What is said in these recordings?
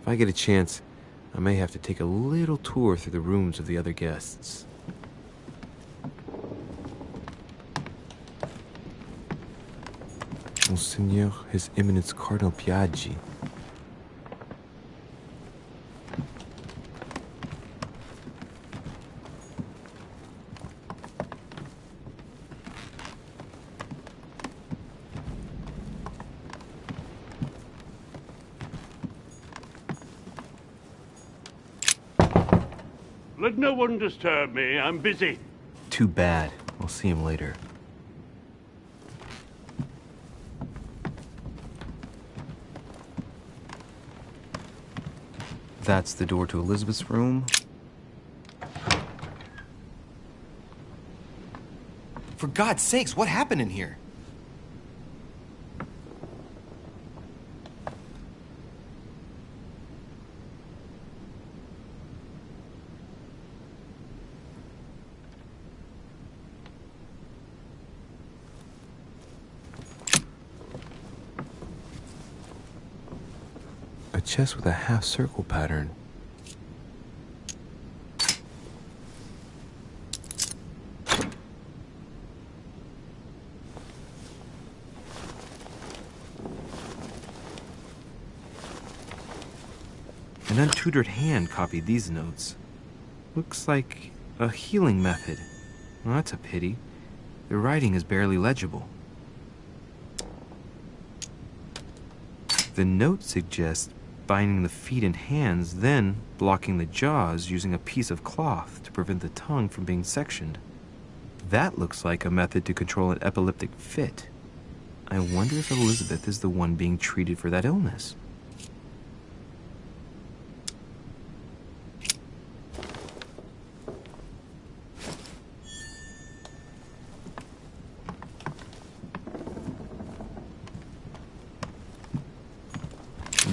If I get a chance, I may have to take a little tour through the rooms of the other guests. Monseigneur, His Eminence Cardinal Piaggi. Let no one disturb me. I'm busy. Too bad. I'll see him later. That's the door to Elizabeth's room. For God's sakes, what happened in here? A chest with a half-circle pattern. An untutored hand copied these notes. Looks like a healing method. Well, that's a pity. The writing is barely legible. The note suggests binding the feet and hands, then blocking the jaws using a piece of cloth to prevent the tongue from being sectioned. That looks like a method to control an epileptic fit. I wonder if Elizabeth is the one being treated for that illness.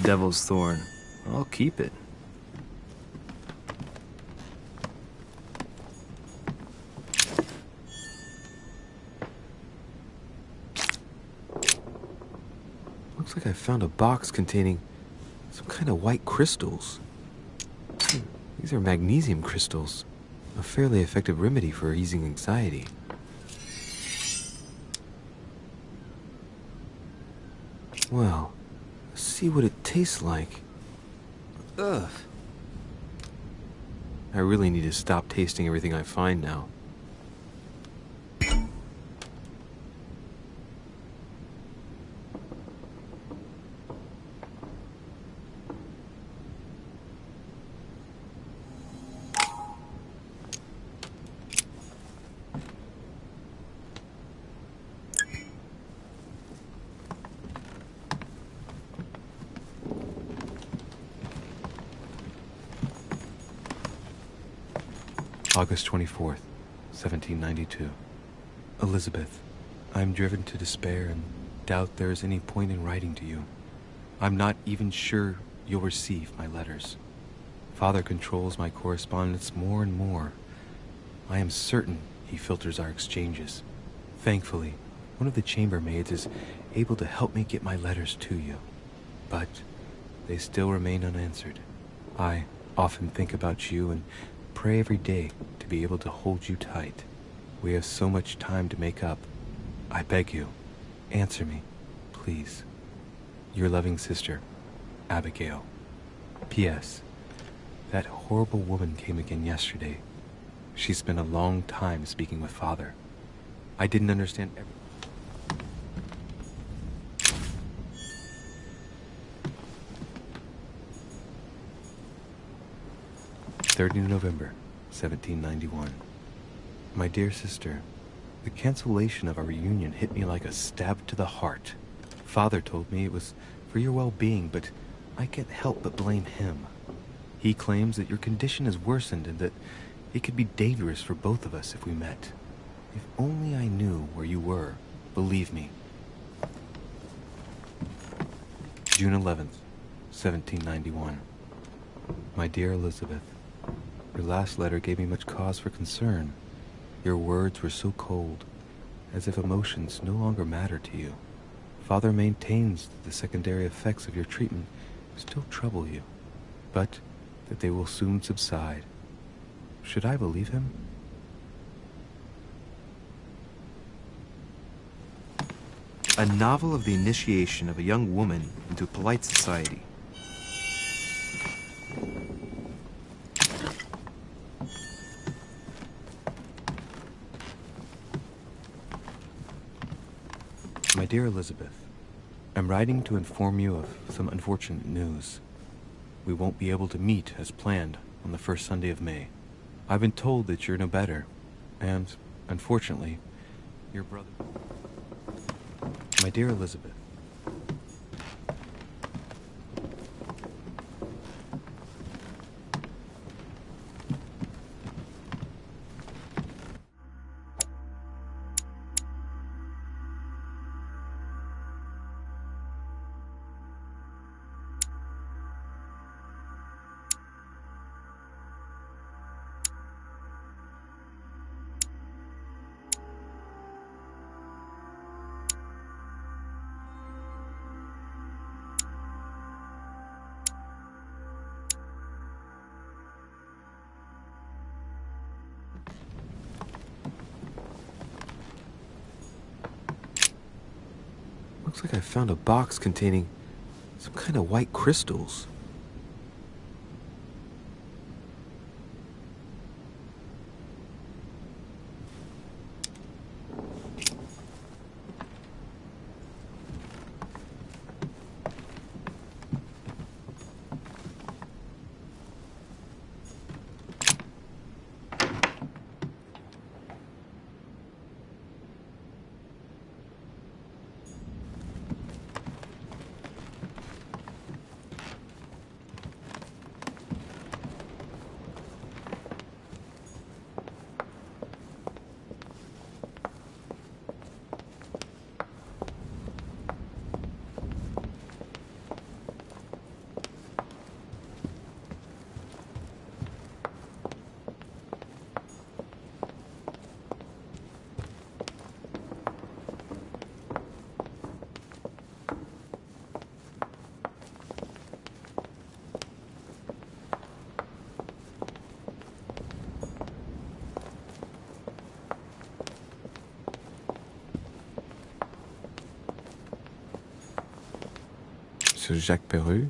Devil's Thorn. I'll keep it. Looks like I found a box containing some kind of white crystals. These are magnesium crystals. A fairly effective remedy for easing anxiety. Well, let's see what it tastes like. Ugh. I really need to stop tasting everything I find now. August 24th, 1792. Elizabeth, I am driven to despair and doubt there is any point in writing to you. I'm not even sure you'll receive my letters. Father controls my correspondence more and more. I am certain he filters our exchanges. Thankfully, one of the chambermaids is able to help me get my letters to you. But they still remain unanswered. I often think about you and pray every day to be able to hold you tight. We have so much time to make up. I beg you, answer me, please. Your loving sister, Abigail. P.S. That horrible woman came again yesterday. She spent a long time speaking with Father. I didn't understand everything. 30 November, 1791. My dear sister, the cancellation of our reunion hit me like a stab to the heart. Father told me it was for your well-being, but I can't help but blame him. He claims that your condition has worsened and that it could be dangerous for both of us if we met. If only I knew where you were, believe me. June 11th, 1791. My dear Elizabeth, your last letter gave me much cause for concern. Your words were so cold, as if emotions no longer matter to you. Father maintains that the secondary effects of your treatment still trouble you. but that they will soon subside. Should I believe him? A novel of the initiation of a young woman into polite society. My dear Elizabeth, I'm writing to inform you of some unfortunate news. We won't be able to meet as planned on the first Sunday of May. I've been told that you're no better, and, unfortunately, your brother... My dear Elizabeth, Looks like I found a box containing some kind of white crystals. Sir Jacques Peru?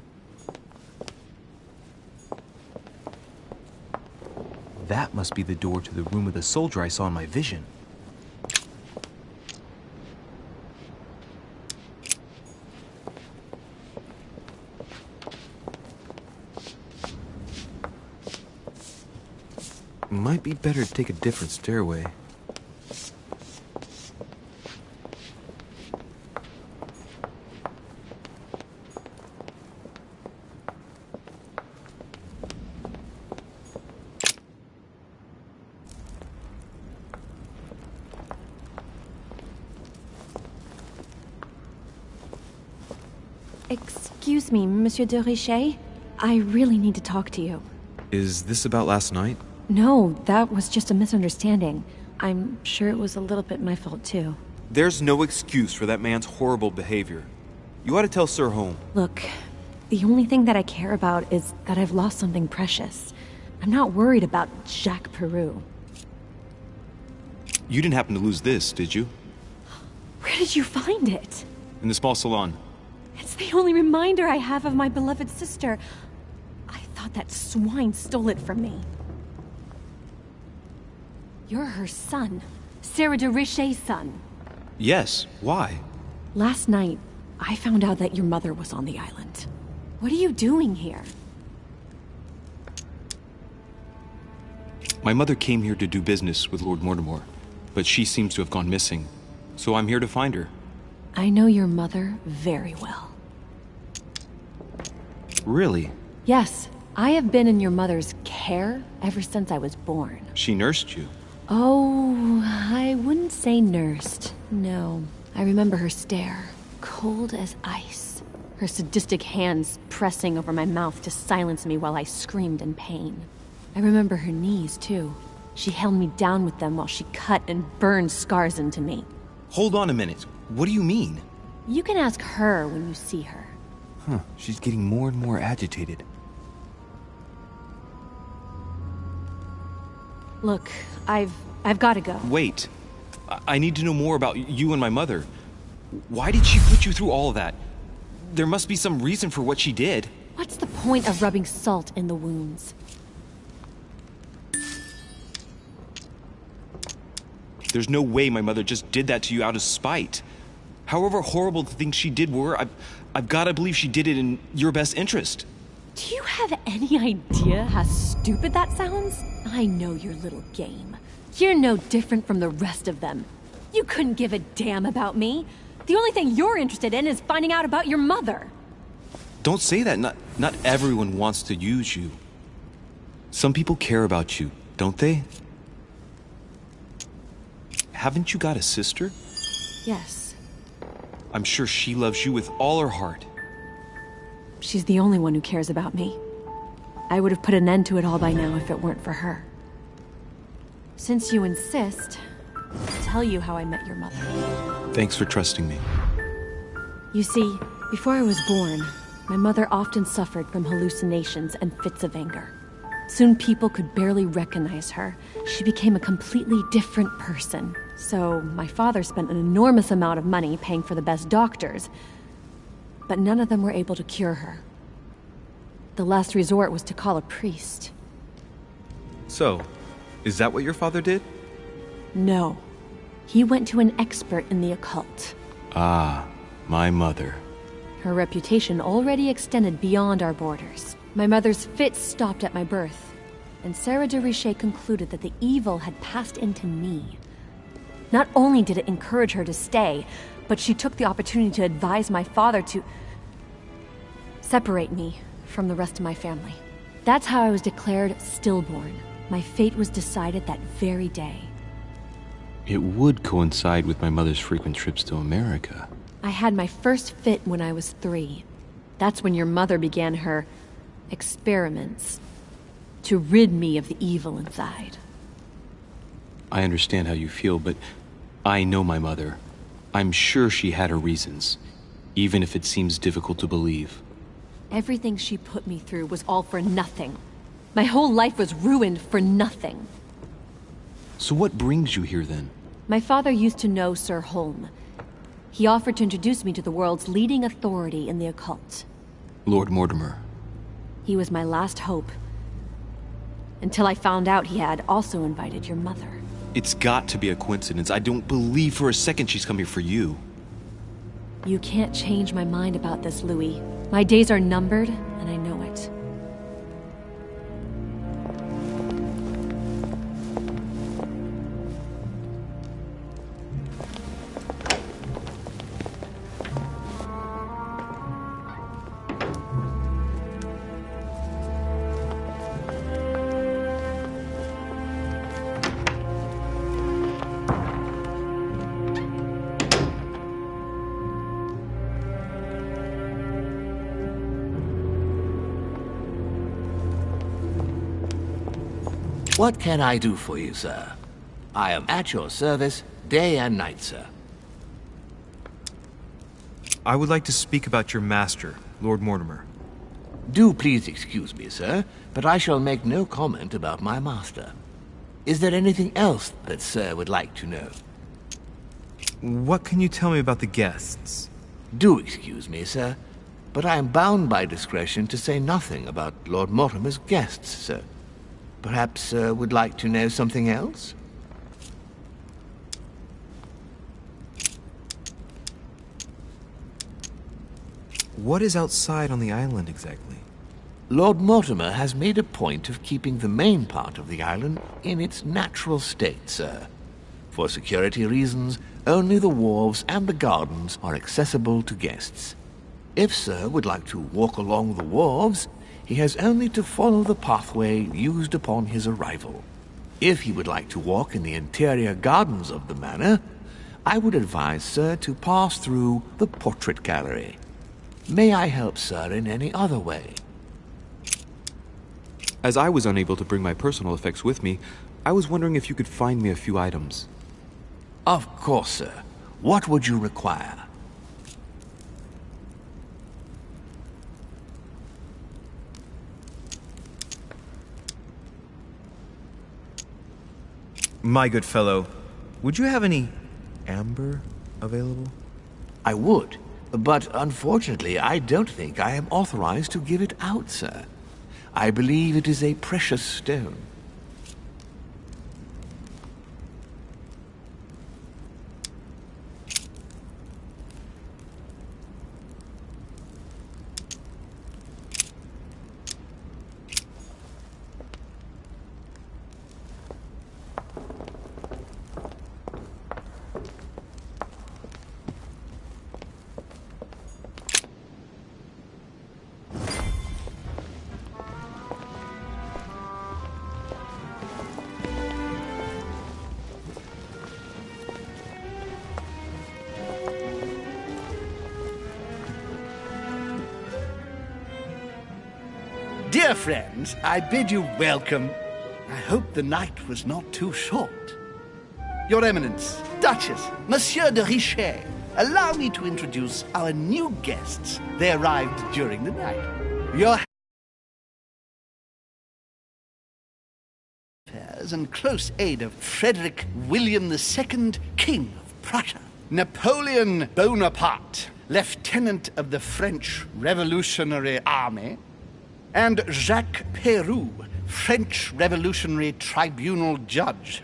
That must be the door to the room of the soldier I saw in my vision. Might be better to take a different stairway. Excuse me, Monsieur de Richet. I really need to talk to you. Is this about last night? No, that was just a misunderstanding. I'm sure it was a little bit my fault, too. There's no excuse for that man's horrible behavior. You ought to tell Sir Home. Look, the only thing that I care about is that I've lost something precious. I'm not worried about Jacques Peru. You didn't happen to lose this, did you? Where did you find it? In the small salon. It's the only reminder I have of my beloved sister. I thought that swine stole it from me. You're her son. Sarah de Richet's son. Yes, why? Last night, I found out that your mother was on the island. What are you doing here? My mother came here to do business with Lord Mortimer, but she seems to have gone missing. So I'm here to find her. I know your mother very well. Really? Yes, I have been in your mother's care ever since I was born. She nursed you? Oh, I wouldn't say nursed. No. I remember her stare, cold as ice. Her sadistic hands pressing over my mouth to silence me while I screamed in pain. I remember her knees, too. She held me down with them while she cut and burned scars into me. Hold on a minute. What do you mean? You can ask her when you see her. Huh, she's getting more and more agitated. Look, I've got to go. Wait. I need to know more about you and my mother. Why did she put you through all of that? There must be some reason for what she did. What's the point of rubbing salt in the wounds? There's no way my mother just did that to you out of spite. However horrible the things she did were, I've got to believe she did it in your best interest. Do you have any idea how stupid that sounds? I know your little game. You're no different from the rest of them. You couldn't give a damn about me. The only thing you're interested in is finding out about your mother. Don't say that. Not everyone wants to use you. Some people care about you, don't they? Haven't you got a sister? Yes. I'm sure she loves you with all her heart. She's the only one who cares about me. I would have put an end to it all by now if it weren't for her. Since you insist, I'll tell you how I met your mother. Thanks for trusting me. You see, before I was born, my mother often suffered from hallucinations and fits of anger. Soon people could barely recognize her. She became a completely different person. So my father spent an enormous amount of money paying for the best doctors, but none of them were able to cure her. The last resort was to call a priest. So, is that what your father did? No. He went to an expert in the occult. Ah, my mother. Her reputation already extended beyond our borders. My mother's fits stopped at my birth, and Sarah de Richet concluded that the evil had passed into me. Not only did it encourage her to stay, but she took the opportunity to advise my father to separate me from the rest of my family. That's how I was declared stillborn. My fate was decided that very day. It would coincide with my mother's frequent trips to America. I had my first fit when I was 3. That's when your mother began her experiments to rid me of the evil inside. I understand how you feel, but I know my mother. I'm sure she had her reasons, even if it seems difficult to believe. Everything she put me through was all for nothing. My whole life was ruined for nothing. So what brings you here then? My father used to know Sir Holm. He offered to introduce me to the world's leading authority in the occult. Lord Mortimer. He was my last hope. Until I found out he had also invited your mother. It's got to be a coincidence. I don't believe for a second she's come here for you. You can't change my mind about this, Louis. My days are numbered, and I know it. What can I do for you, sir? I am at your service, day and night, sir. I would like to speak about your master, Lord Mortimer. Do please excuse me, sir, but I shall make no comment about my master. Is there anything else that sir would like to know? What can you tell me about the guests? Do excuse me, sir, but I am bound by discretion to say nothing about Lord Mortimer's guests, sir. Perhaps sir would like to know something else? What is outside on the island exactly? Lord Mortimer has made a point of keeping the main part of the island in its natural state, sir. For security reasons, only the wharves and the gardens are accessible to guests. If sir would like to walk along the wharves, he has only to follow the pathway used upon his arrival. If he would like to walk in the interior gardens of the manor, I would advise sir to pass through the portrait gallery. May I help sir in any other way? As I was unable to bring my personal effects with me, I was wondering if you could find me a few items. Of course, sir. What would you require? My good fellow, would you have any amber available? I would, but unfortunately I don't think I am authorized to give it out, sir. I believe it is a precious stone. Dear friends, I bid you welcome. I hope the night was not too short. Your Eminence, Duchess, Monsieur de Richet, allow me to introduce our new guests. They arrived during the night. Your affairs and close aid of Frederick William II, King of Prussia. Napoleon Bonaparte, Lieutenant of the French Revolutionary Army, and Jacques Peroux, French Revolutionary Tribunal Judge.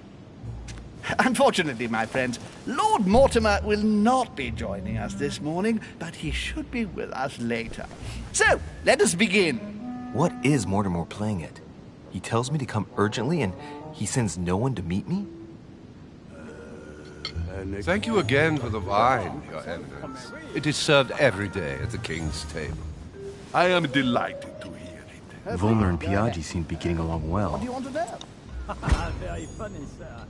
Unfortunately, my friends, Lord Mortimer will not be joining us this morning, but he should be with us later. So, let us begin. What is Mortimer playing at? He tells me to come urgently and he sends no one to meet me? Thank you again for the wine, Your Eminence. It is served every day at the King's table. I am delighted to hear it. Volner and Piaggi seem to be getting along well. What do you want to know? Very funny, sir.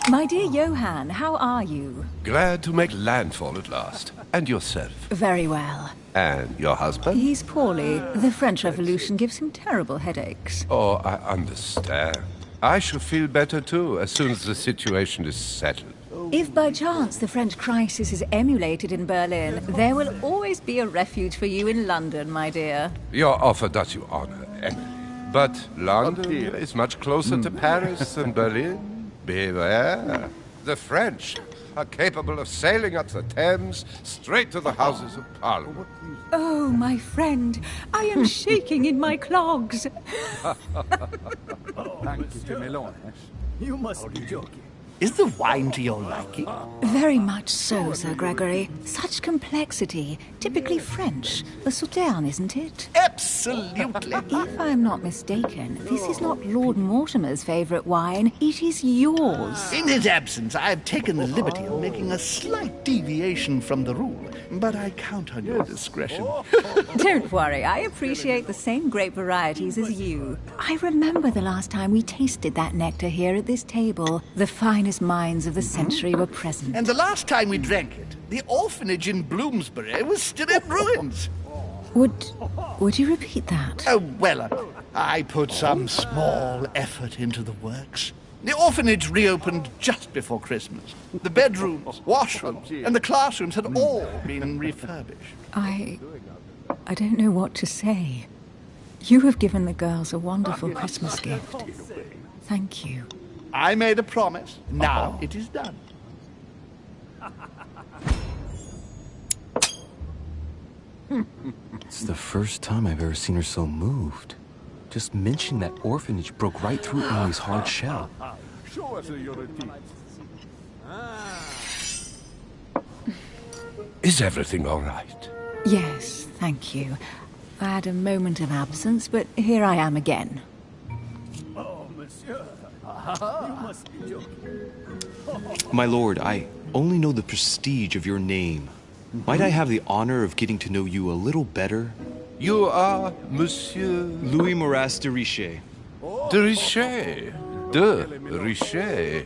My dear Johann, how are you? Glad to make landfall at last. And yourself? Very well. And your husband? He's poorly. The French Revolution gives him terrible headaches. Oh, I understand. I shall feel better too, as soon as the situation is settled. If by chance the French crisis is emulated in Berlin, there will always be a refuge for you in London, my dear. Your offer does you honor, Emily. But London is much closer to Paris than Berlin. Beware. The French are capable of sailing up the Thames straight to the Houses of Parliament. Oh, my friend, I am shaking in my clogs. You must be joking. Is the wine to your liking? Very much so, Sir Gregory. Such complexity. Typically French. A Sauterne, isn't it? Absolutely. If I'm not mistaken, this is not Lord Mortimer's favourite wine. It is yours. In his absence, I have taken the liberty of making a slight deviation from the rule, but I count on your discretion. Don't worry, I appreciate the same grape varieties as you. I remember the last time we tasted that nectar here at this table. The finest minds of the century were present. And the last time we drank it, the orphanage in Bloomsbury was still in ruins. Would you repeat that? Oh, well, I put some small effort into the works. The orphanage reopened just before Christmas. The bedrooms, washrooms, and the classrooms had all been refurbished. I don't know what to say. You have given the girls a wonderful Christmas gift. Thank you. I made a promise. Now it is done. It's the first time I've ever seen her so moved. Just mentioning that orphanage broke right through Emily's hard shell. Show us your teeth. Is everything all right? Yes, thank you. I had a moment of absence, but here I am again. Oh, monsieur. You must be joking. My lord, I only know the prestige of your name. Might I have the honor of getting to know you a little better? You are Monsieur Louis Moras de Richet. de Richet. De Richet.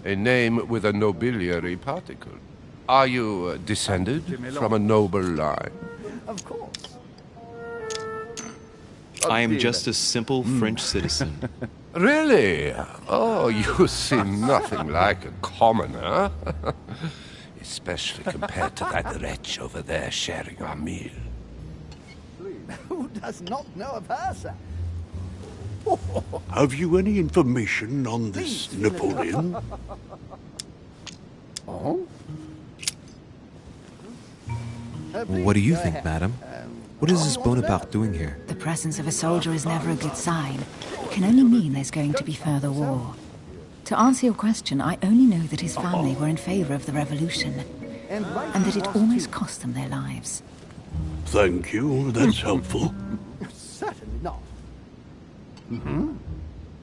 A name with a nobiliary particle. Are you descended from a noble line? Of course. I am just a simple French citizen. Really? Oh, you seem nothing like a commoner. Especially compared to that wretch over there sharing our meal. Who does not know of her, sir? Have you any information on this Napoleon? Oh? What do you think, madam? What is this Bonaparte doing here? The presence of a soldier is never a good sign. It can only mean there's going to be further war. To answer your question, I only know that his family were in favor of the revolution, and that it almost cost them their lives. Thank you, that's helpful. Certainly not.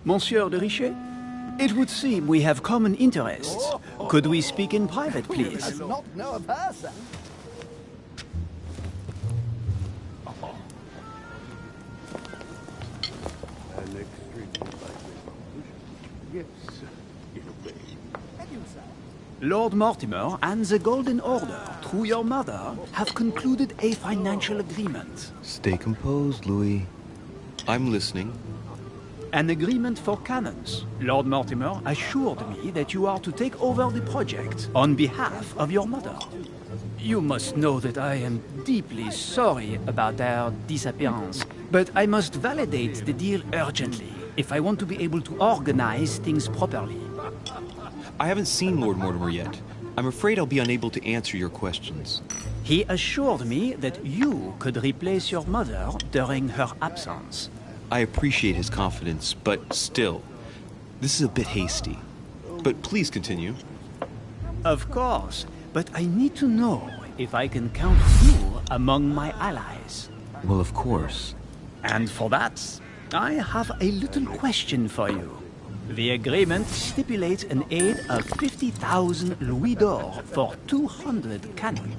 Monsieur de Richet? It would seem we have common interests. Could we speak in private, Who please? does not know of her, sir? Lord Mortimer and the Golden Order, through your mother, have concluded a financial agreement. Stay composed, Louis. I'm listening. An agreement for cannons. Lord Mortimer assured me that you are to take over the project on behalf of your mother. You must know that I am deeply sorry about their disappearance, but I must validate the deal urgently if I want to be able to organize things properly. I haven't seen Lord Mortimer yet. I'm afraid I'll be unable to answer your questions. He assured me that you could replace your mother during her absence. I appreciate his confidence, but still, this is a bit hasty. But please continue. Of course, but I need to know if I can count you among my allies. Well, of course. And for that, I have a little question for you. The agreement stipulates an aid of 50,000 louis d'or for 200 cannon.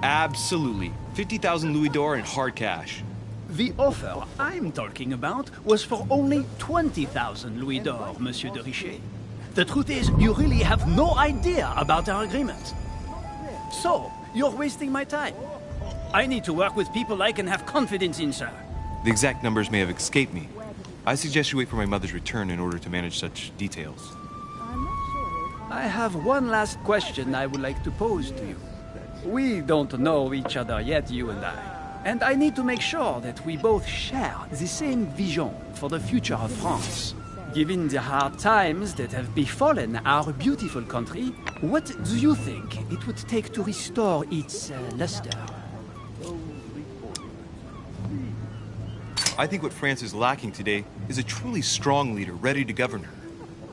Absolutely. 50,000 louis d'or in hard cash. The offer I'm talking about was for only 20,000 louis d'or, Monsieur de Richet. The truth is, you really have no idea about our agreement. So, you're wasting my time. I need to work with people I can have confidence in, sir. The exact numbers may have escaped me. I suggest you wait for my mother's return in order to manage such details. I have one last question I would like to pose to you. We don't know each other yet, you and I. And I need to make sure that we both share the same vision for the future of France. Given the hard times that have befallen our beautiful country, what do you think it would take to restore its luster? I think what France is lacking today is a truly strong leader ready to govern her.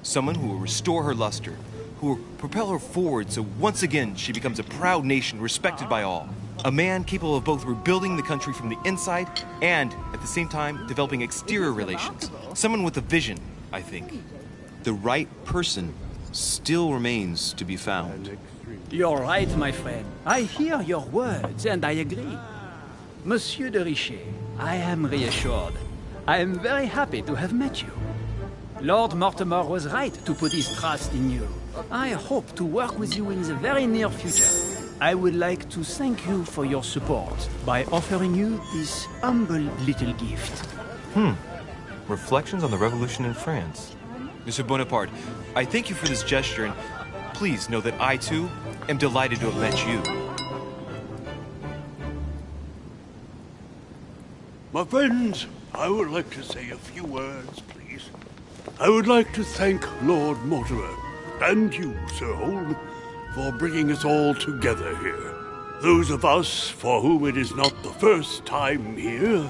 Someone who will restore her luster, who will propel her forward so once again she becomes a proud nation respected by all. A man capable of both rebuilding the country from the inside and, at the same time, developing exterior relations. Someone with a vision, I think. The right person still remains to be found. You're right, my friend. I hear your words and I agree. Monsieur de Richet, I am reassured. I am very happy to have met you. Lord Mortimer was right to put his trust in you. I hope to work with you in the very near future. I would like to thank you for your support by offering you this humble little gift. Reflections on the Revolution in France. Mr. Bonaparte, I thank you for this gesture, and please know that I, too, am delighted to have met you. My friends, I would like to say a few words, please. I would like to thank Lord Mortimer, and you, Sir Holm, for bringing us all together here. Those of us for whom it is not the first time here,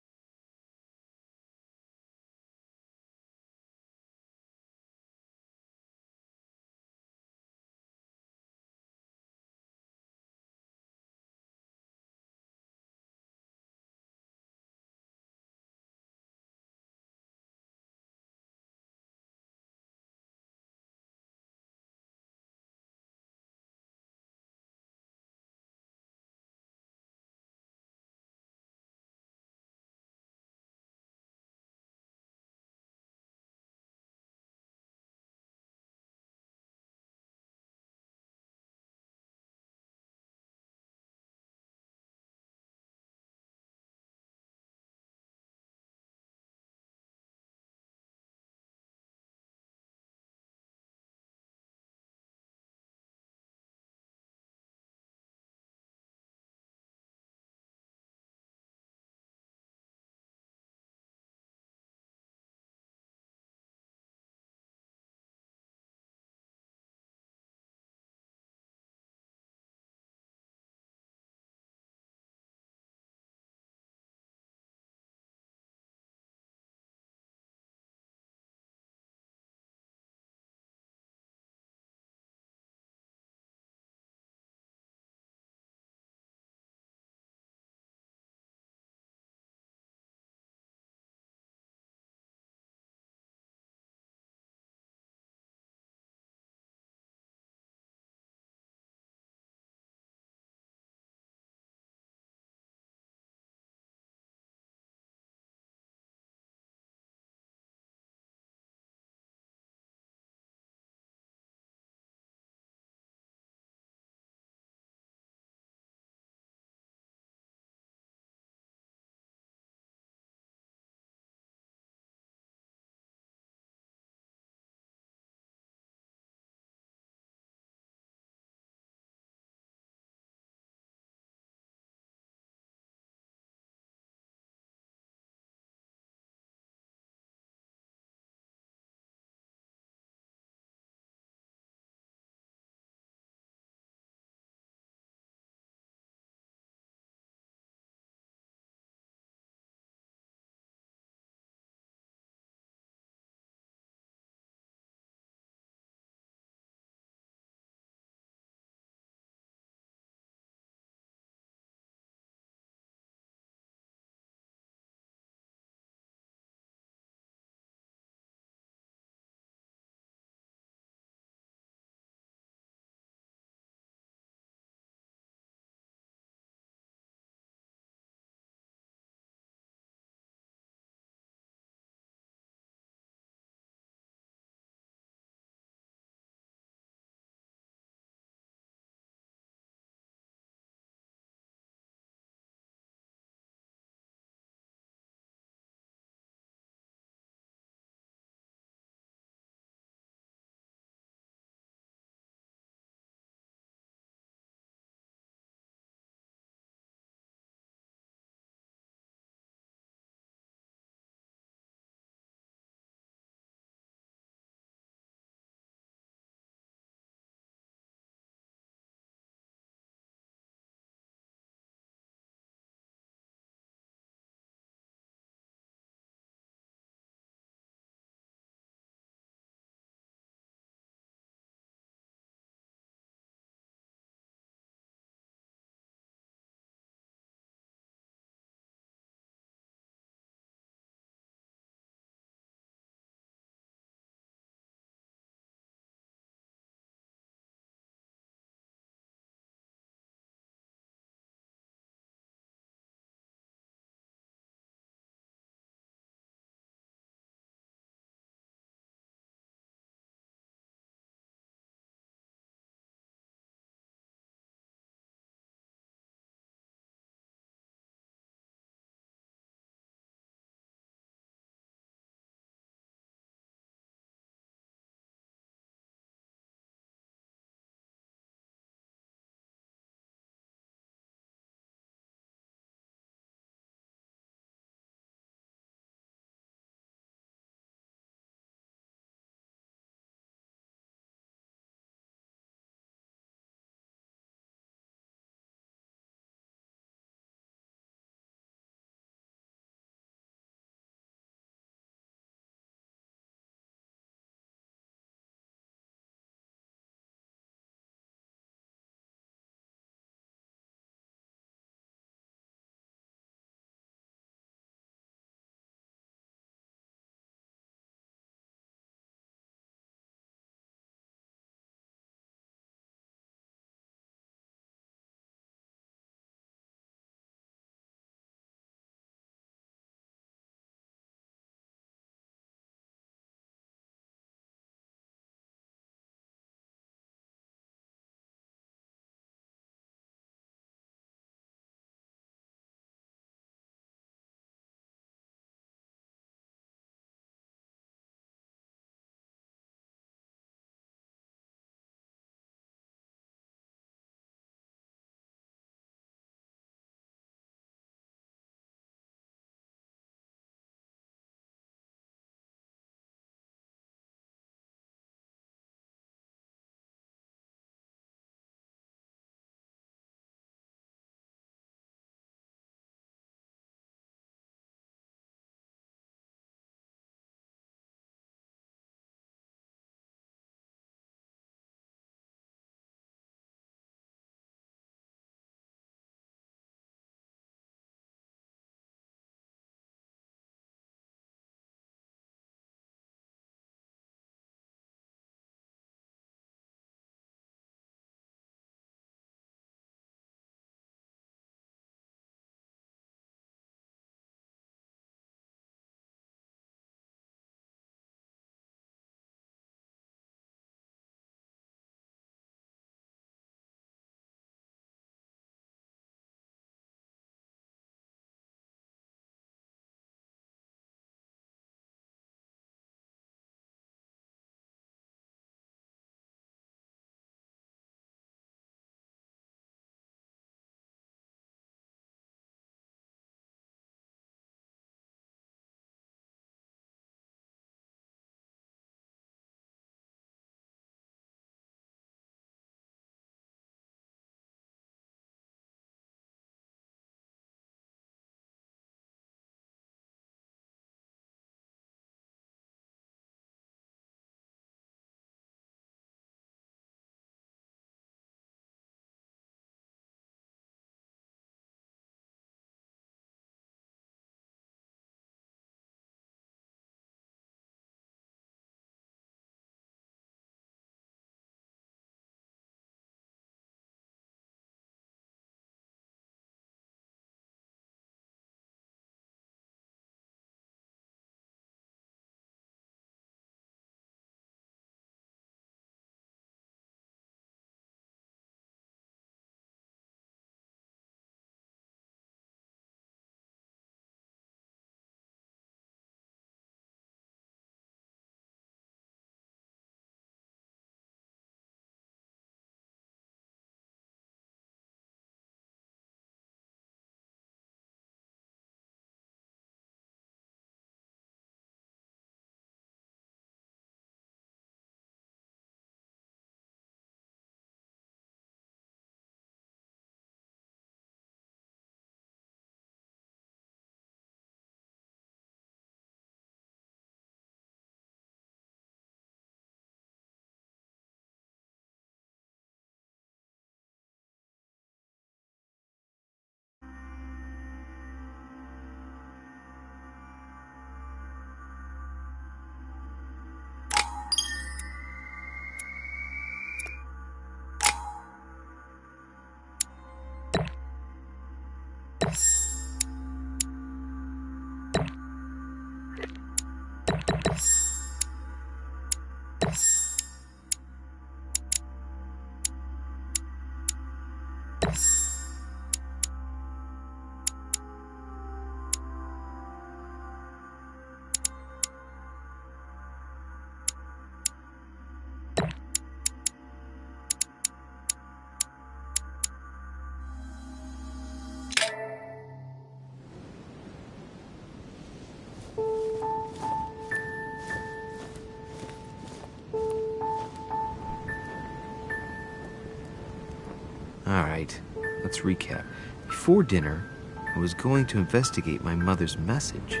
Right. Let's recap. Before dinner, I was going to investigate my mother's message.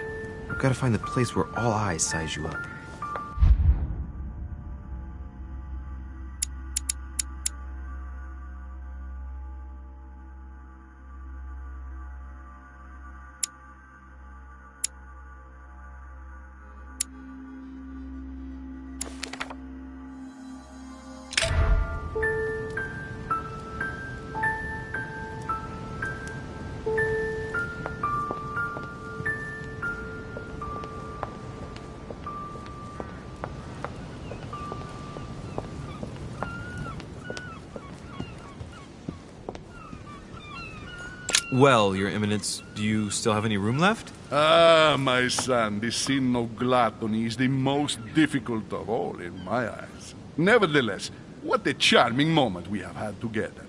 I've got to find the place where all eyes size you up. Well, Your Eminence, do you still have any room left? Ah, my son, the sin of gluttony is the most difficult of all in my eyes. Nevertheless, what a charming moment we have had together.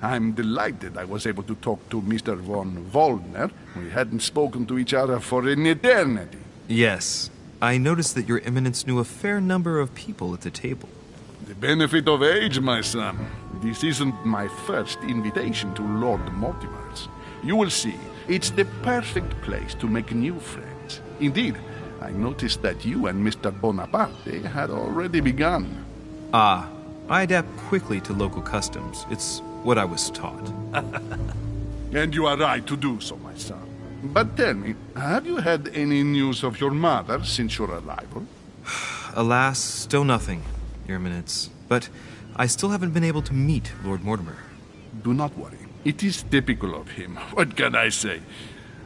I'm delighted I was able to talk to Mr. von Waldner. We hadn't spoken to each other for an eternity. Yes. I noticed that Your Eminence knew a fair number of people at the table. The benefit of age, my son. This isn't my first invitation to Lord Mortimer's. You will see, it's the perfect place to make new friends. Indeed, I noticed that you and Mr. Bonaparte had already begun. Ah, I adapt quickly to local customs. It's what I was taught. And you are right to do so, my son. But tell me, have you had any news of your mother since your arrival? Alas, still nothing, Your Eminence. But I still haven't been able to meet Lord Mortimer. Do not worry. It is typical of him. What can I say?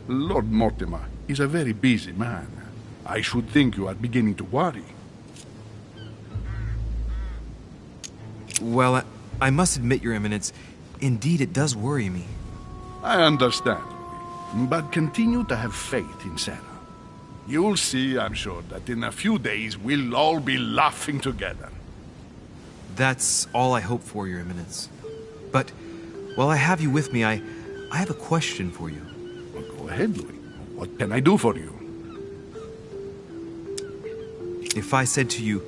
Lord Mortimer is a very busy man. I should think you are beginning to worry. Well, I must admit, Your Eminence, indeed it does worry me. I understand, but continue to have faith in Sarah. You'll see, I'm sure, that in a few days we'll all be laughing together. That's all I hope for, Your Eminence. But while I have you with me, I have a question for you. Well, go ahead, Louis. What can I do for you? If I said to you,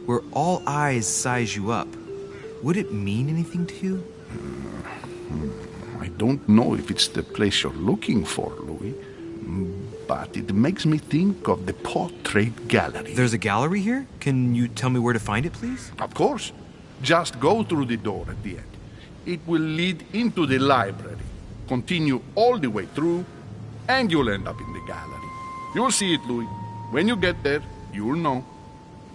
where all eyes size you up, would it mean anything to you? I don't know if it's the place you're looking for, Louis, but it makes me think of the portrait gallery. There's a gallery here? Can you tell me where to find it, please? Of course. Just go through the door at the end. It will lead into the library. Continue all the way through, and you'll end up in the gallery. You'll see it, Louis. When you get there, you'll know.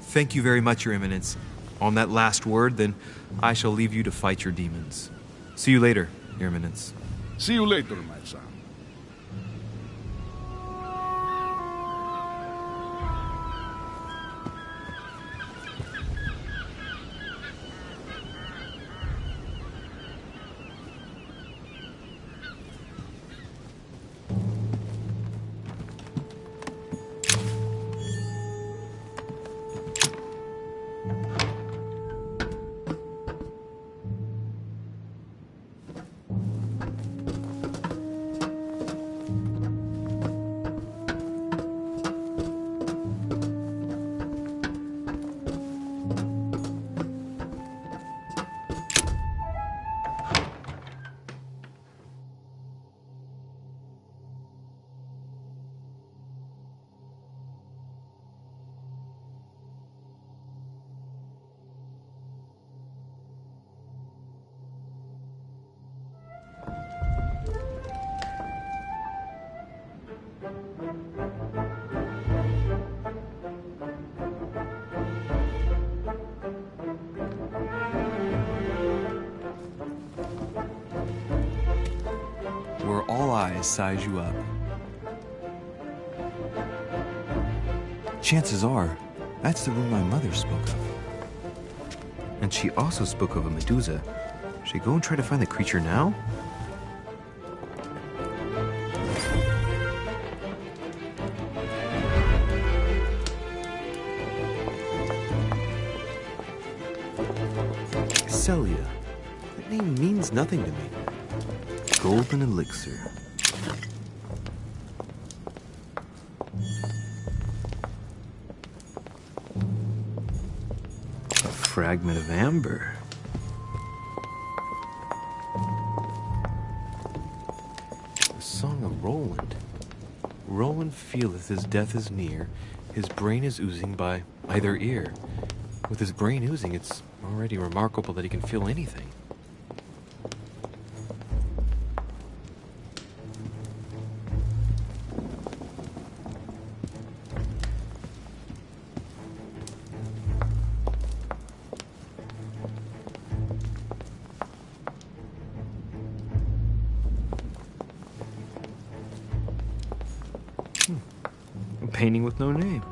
Thank you very much, Your Eminence. On that last word, then, I shall leave you to fight your demons. See you later, Your Eminence. See you later, my son. Where all eyes size you up. Chances are, that's the room my mother spoke of. And she also spoke of a Medusa. Should I go and try to find the creature now? Celia. That name means nothing to me. Golden elixir. A fragment of amber. one feeleth his death is near, his brain is oozing by either ear. With his brain oozing, it's already remarkable that he can feel anything. A painting with no name.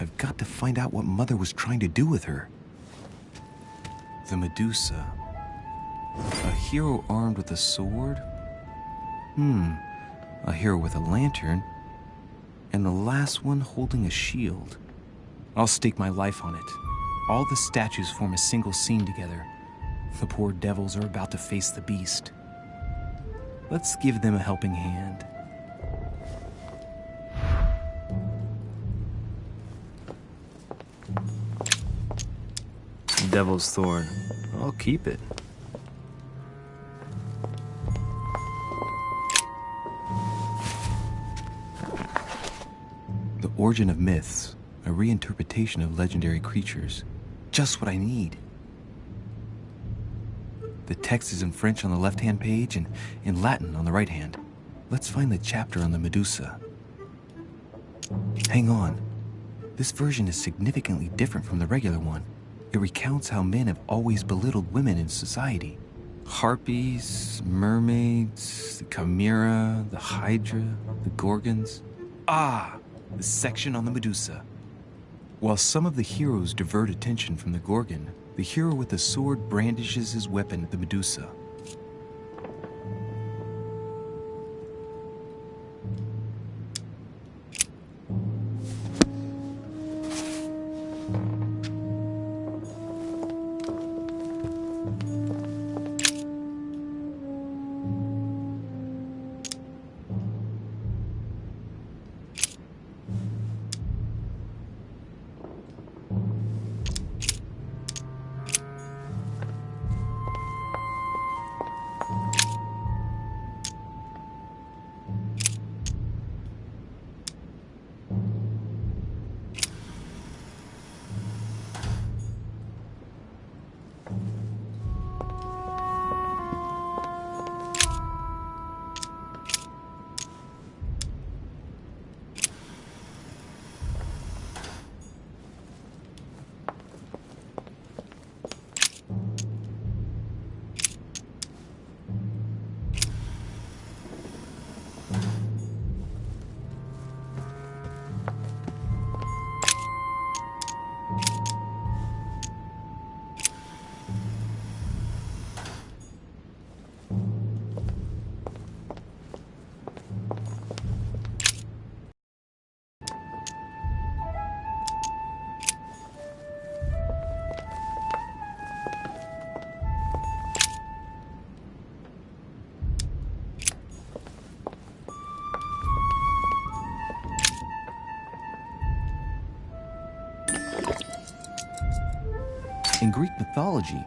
I've got to find out what Mother was trying to do with her. The Medusa. A hero armed with a sword? A hero with a lantern. And the last one holding a shield. I'll stake my life on it. All the statues form a single scene together. The poor devils are about to face the beast. Let's give them a helping hand. Devil's Thorn. I'll keep it. The Origin of Myths, a reinterpretation of legendary creatures. Just what I need. The text is in French on the left-hand page and in Latin on the right hand. Let's find the chapter on the Medusa. Hang on. This version is significantly different from the regular one. It recounts how men have always belittled women in society. Harpies, mermaids, the chimera, the hydra, the gorgons. Ah, the section on the Medusa. While some of the heroes divert attention from the Gorgon, the hero with the sword brandishes his weapon at the Medusa. In Greek mythology,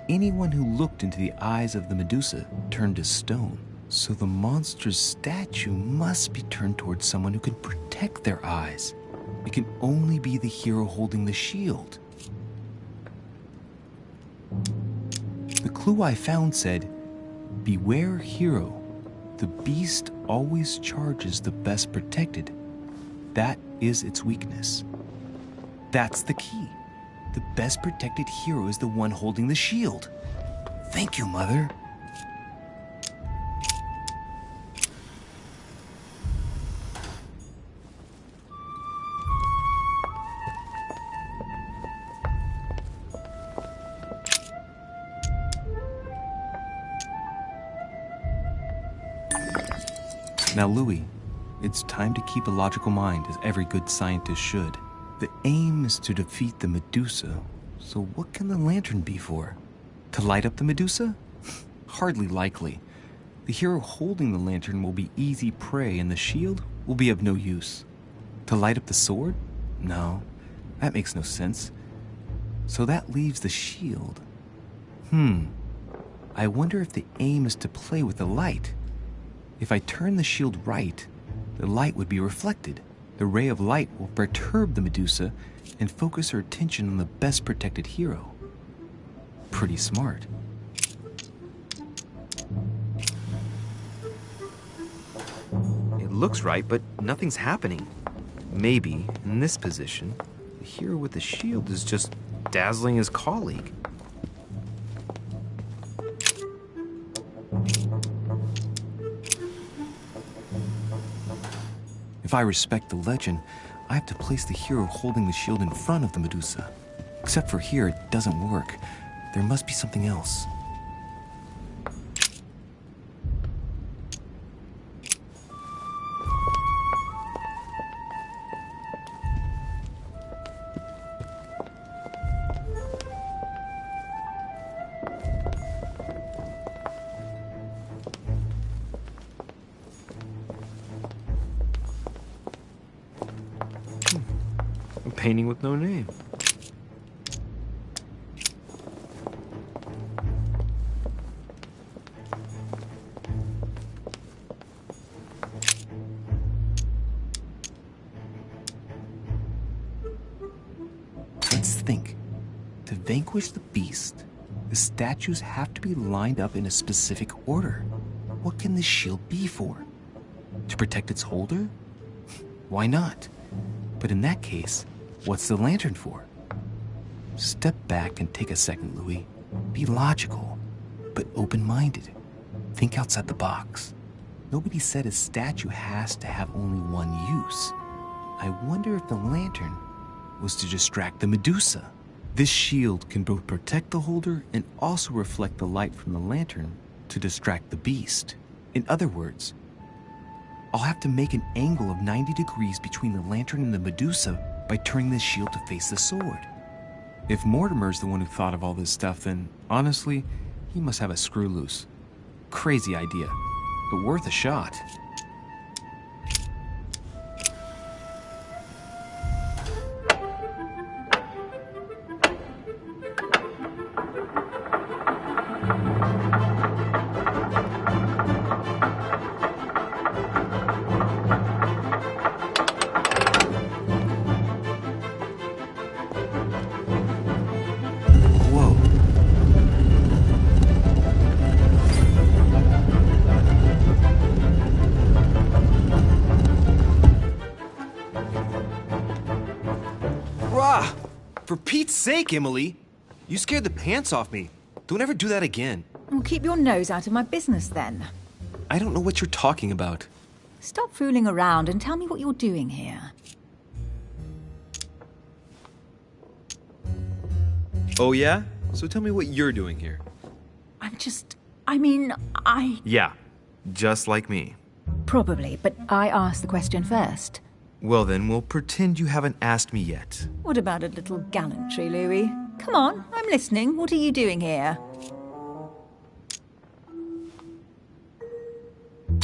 anyone who looked into the eyes of the Medusa turned to stone. So the monster's statue must be turned towards someone who can protect their eyes. It can only be the hero holding the shield. The clue I found said, "Beware hero. The beast always charges the best protected. That is its weakness." That's the key. The best protected hero is the one holding the shield. Thank you, Mother. Now, Louis, it's time to keep a logical mind, as every good scientist should. The aim is to defeat the Medusa, so what can the lantern be for? To light up the Medusa? Hardly likely. The hero holding the lantern will be easy prey and the shield will be of no use. To light up the sword? No, that makes no sense. So that leaves the shield. I wonder if the aim is to play with the light. If I turn the shield right, the light would be reflected. The ray of light will perturb the Medusa and focus her attention on the best protected hero. Pretty smart. It looks right, but nothing's happening. Maybe, in this position, the hero with the shield is just dazzling his colleague. If I respect the legend, I have to place the hero holding the shield in front of the Medusa. Except for here, it doesn't work. There must be something else. A painting with no name. Let's think. To vanquish the beast, the statues have to be lined up in a specific order. What can this shield be for? To protect its holder? Why not? But in that case, what's the lantern for? Step back and take a second, Louis. Be logical, but open-minded. Think outside the box. Nobody said a statue has to have only one use. I wonder if the lantern was to distract the Medusa. This shield can both protect the holder and also reflect the light from the lantern to distract the beast. In other words, I'll have to make an angle of 90 degrees between the lantern and the Medusa by turning the shield to face the sword. If Mortimer's the one who thought of all this stuff, then honestly, he must have a screw loose. Crazy idea, but worth a shot. For Pete's sake, Emily! You scared the pants off me. Don't ever do that again. Well, keep your nose out of my business then. I don't know what you're talking about. Stop fooling around and tell me what you're doing here. Oh yeah? So tell me what you're doing here. Yeah, just like me. Probably, but I asked the question first. Well then, we'll pretend you haven't asked me yet. What about a little gallantry, Louis? Come on, I'm listening. What are you doing here?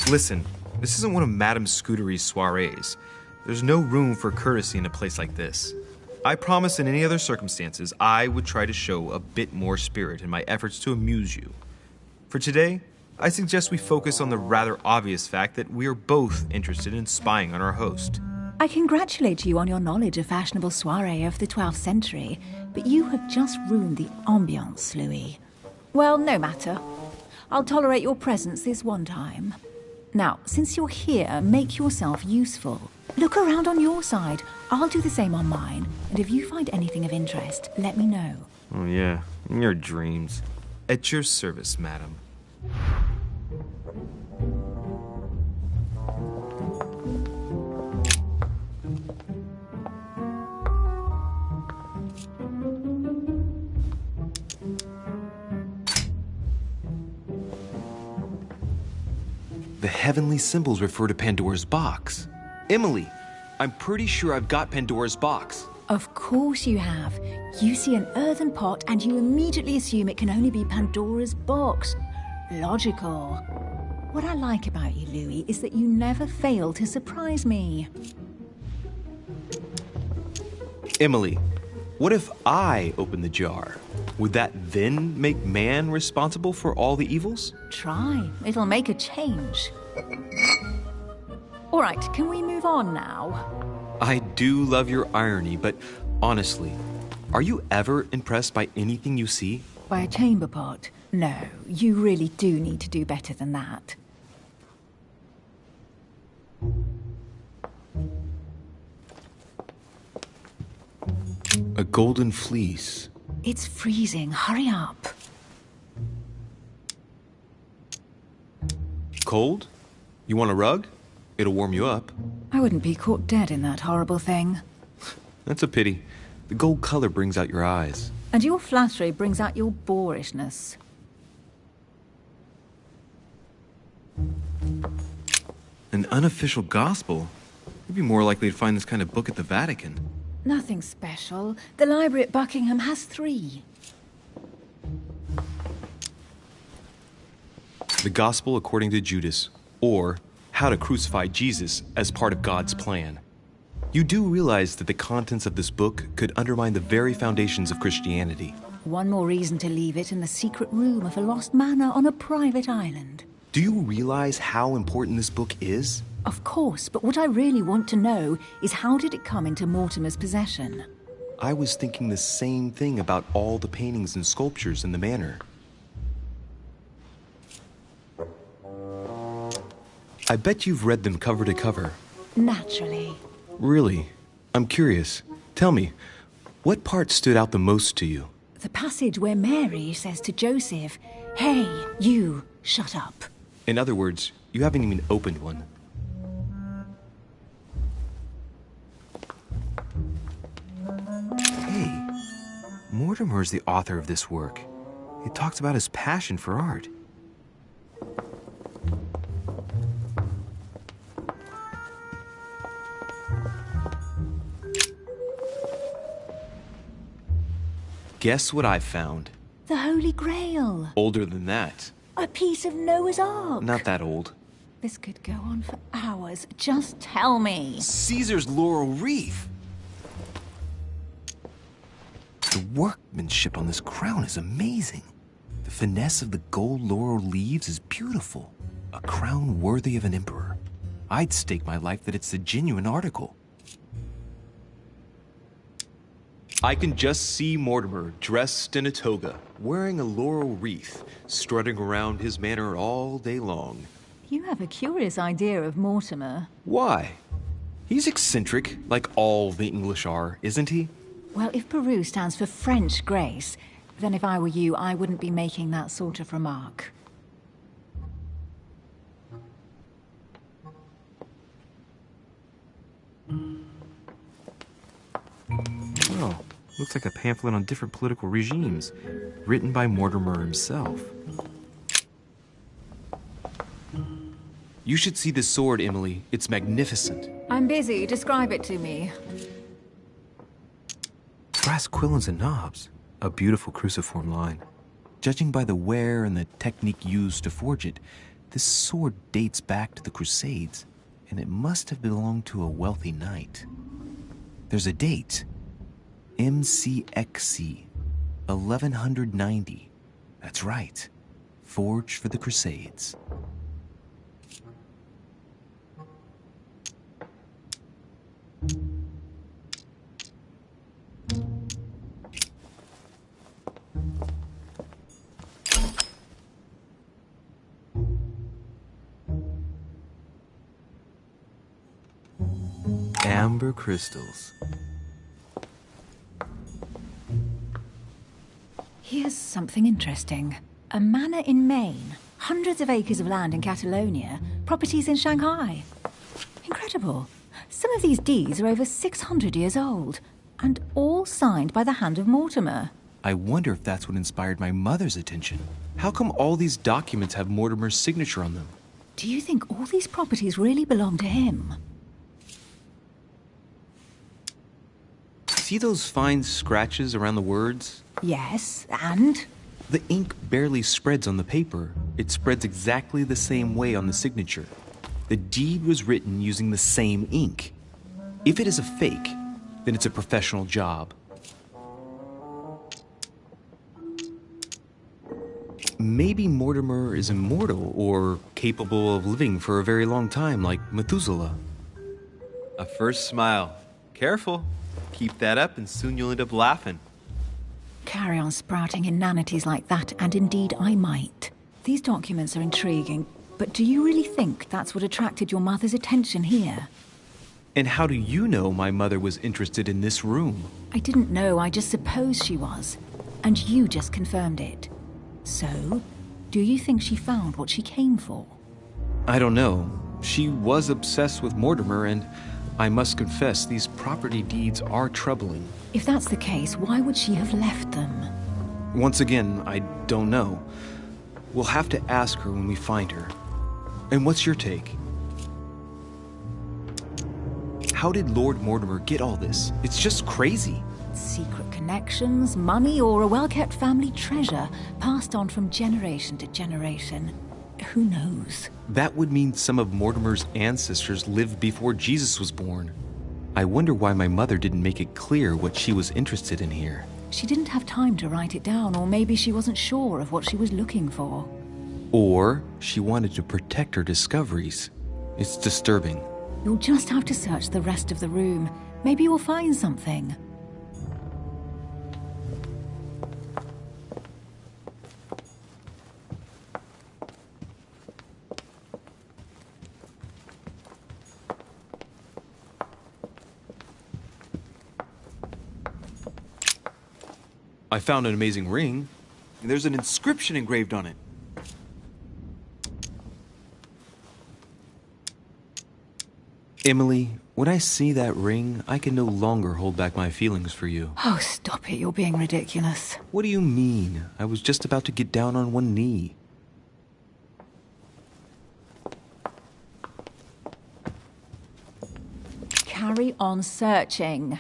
Listen, this isn't one of Madame Scudery's soirees. There's no room for courtesy in a place like this. I promise in any other circumstances, I would try to show a bit more spirit in my efforts to amuse you. For today, I suggest we focus on the rather obvious fact that we are both interested in spying on our host. I congratulate you on your knowledge of fashionable soirée of the 12th century, but you have just ruined the ambiance, Louis. Well, no matter. I'll tolerate your presence this one time. Now, since you're here, make yourself useful. Look around on your side. I'll do the same on mine, and if you find anything of interest, let me know. Oh yeah, in your dreams. At your service, madam. The heavenly symbols refer to Pandora's box. Emily, I'm pretty sure I've got Pandora's box. Of course you have. You see an earthen pot and you immediately assume it can only be Pandora's box. Logical. What I like about you, Louis, is that you never fail to surprise me. Emily, What if I open the jar? Would that then make man responsible for all the evils? Try. It'll make a change. All right, can we move on now? I do love your irony, but honestly, are you ever impressed by anything you see? By a chamber pot? No, you really do need to do better than that. A golden fleece. It's freezing. Hurry up. Cold? You want a rug? It'll warm you up. I wouldn't be caught dead in that horrible thing. That's a pity. The gold color brings out your eyes. And your flattery brings out your boorishness. An unofficial gospel? You'd be more likely to find this kind of book at the Vatican. Nothing special. The library at Buckingham has 3. The Gospel According to Judas, or How to Crucify Jesus as Part of God's Plan. You do realize that the contents of this book could undermine the very foundations of Christianity. One more reason to leave it in the secret room of a lost manor on a private island. Do you realize how important this book is? Of course, but what I really want to know is how did it come into Mortimer's possession? I was thinking the same thing about all the paintings and sculptures in the manor. I bet you've read them cover to cover. Naturally. Really? I'm curious. Tell me, what part stood out the most to you? The passage where Mary says to Joseph, "Hey, you, shut up." In other words, you haven't even opened one. Hey, Mortimer is the author of this work. He talks about his passion for art. Guess what I found? The Holy Grail. Older than that. A piece of Noah's Ark. Not that old. This could go on for hours. Just tell me. Caesar's laurel wreath. The workmanship on this crown is amazing. The finesse of the gold laurel leaves is beautiful. A crown worthy of an emperor. I'd stake my life that it's a genuine article. I can just see Mortimer dressed in a toga, wearing a laurel wreath, strutting around his manor all day long. You have a curious idea of Mortimer. Why? He's eccentric, like all the English are, isn't he? Well, if Peru stands for French grace, then if I were you, I wouldn't be making that sort of remark. Well, looks like a pamphlet on different political regimes, written by Mortimer himself. You should see this sword, Emily. It's magnificent. I'm busy. Describe it to me. Brass quillons and knobs. A beautiful cruciform line. Judging by the wear and the technique used to forge it, this sword dates back to the Crusades, and it must have belonged to a wealthy knight. There's a date. MCXC, 1190. That's right. Forged for the Crusades. Amber crystals. Here's something interesting. A manor in Maine, hundreds of acres of land in Catalonia, properties in Shanghai. Incredible. Some of these deeds are over 600 years old, and all signed by the hand of Mortimer. I wonder if that's what inspired my mother's attention. How come all these documents have Mortimer's signature on them? Do you think all these properties really belong to him? See those fine scratches around the words? Yes, and? The ink barely spreads on the paper. It spreads exactly the same way on the signature. The deed was written using the same ink. If it is a fake, then it's a professional job. Maybe Mortimer is immortal or capable of living for a very long time, like Methuselah. A first smile. Careful. Keep that up and soon you'll end up laughing. Carry on sprouting inanities like that, and indeed I might. These documents are intriguing, but do you really think that's what attracted your mother's attention here? And how do you know my mother was interested in this room? I didn't know, I just supposed she was. And you just confirmed it. So, do you think she found what she came for? I don't know. She was obsessed with Mortimer, and I must confess these property deeds are troubling. If that's the case, why would she have left them? Once again, I don't know. We'll have to ask her when we find her. And what's your take? How did Lord Mortimer get all this? It's just crazy. Secret connections, money, or a well-kept family treasure passed on from generation to generation. Who knows? That would mean some of Mortimer's ancestors lived before Jesus was born. I wonder why my mother didn't make it clear what she was interested in here. She didn't have time to write it down, or maybe she wasn't sure of what she was looking for. Or she wanted to protect her discoveries. It's disturbing. You'll just have to search the rest of the room. Maybe you'll find something. I found an amazing ring. And there's an inscription engraved on it. Emily, when I see that ring, I can no longer hold back my feelings for you. Oh, stop it. You're being ridiculous. What do you mean? I was just about to get down on one knee. Carry on searching.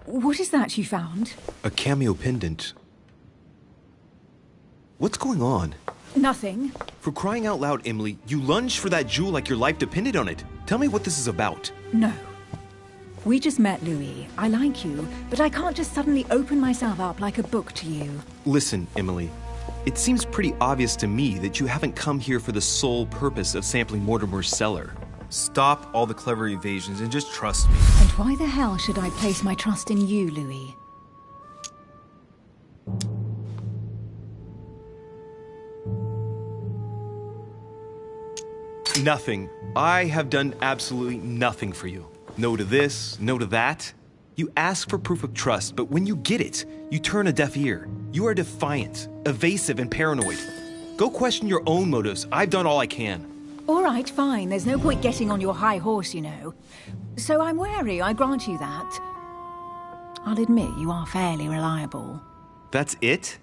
What is that you found? A cameo pendant. What's going on? Nothing. For crying out loud, Emily, you lunged for that jewel like your life depended on it. Tell me what this is about. No. We just met, Louis. I like you, but I can't just suddenly open myself up like a book to you. Listen, Emily. It seems pretty obvious to me that you haven't come here for the sole purpose of sampling Mortimer's cellar. Stop all the clever evasions and just trust me. And why the hell should I place my trust in you, Louis? Nothing. I have done absolutely nothing for you. No to this, no to that. You ask for proof of trust, but when you get it, you turn a deaf ear. You are defiant, evasive, and paranoid. Go question your own motives. I've done all I can. All right, fine. There's no point getting on your high horse, you know. So I'm wary, I grant you that. I'll admit you are fairly reliable. That's it?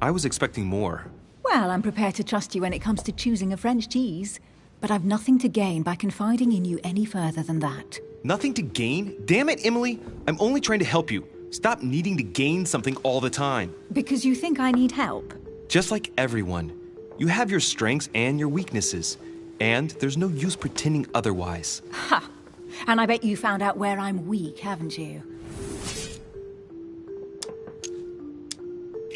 I was expecting more. Well, I'm prepared to trust you when it comes to choosing a French cheese. But I've nothing to gain by confiding in you any further than that. Nothing to gain? Damn it, Emily! I'm only trying to help you. Stop needing to gain something all the time. Because you think I need help? Just like everyone. You have your strengths and your weaknesses. And there's no use pretending otherwise. Ha! And I bet you found out where I'm weak, haven't you?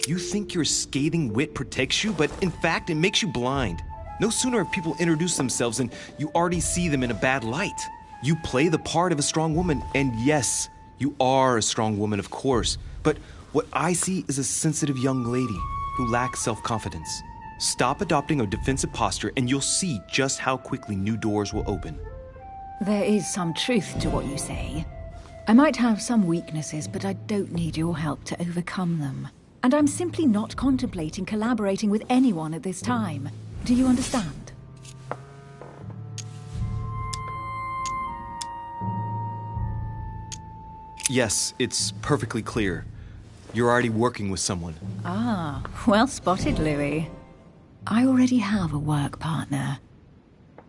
You think your scathing wit protects you, but in fact it makes you blind. No sooner have people introduced themselves than you already see them in a bad light. You play the part of a strong woman, and yes, you are a strong woman, of course. But what I see is a sensitive young lady who lacks self-confidence. Stop adopting a defensive posture, and you'll see just how quickly new doors will open. There is some truth to what you say. I might have some weaknesses, but I don't need your help to overcome them. And I'm simply not contemplating collaborating with anyone at this time. Do you understand? Yes, it's perfectly clear. You're already working with someone. Ah, well spotted, Louis. I already have a work partner.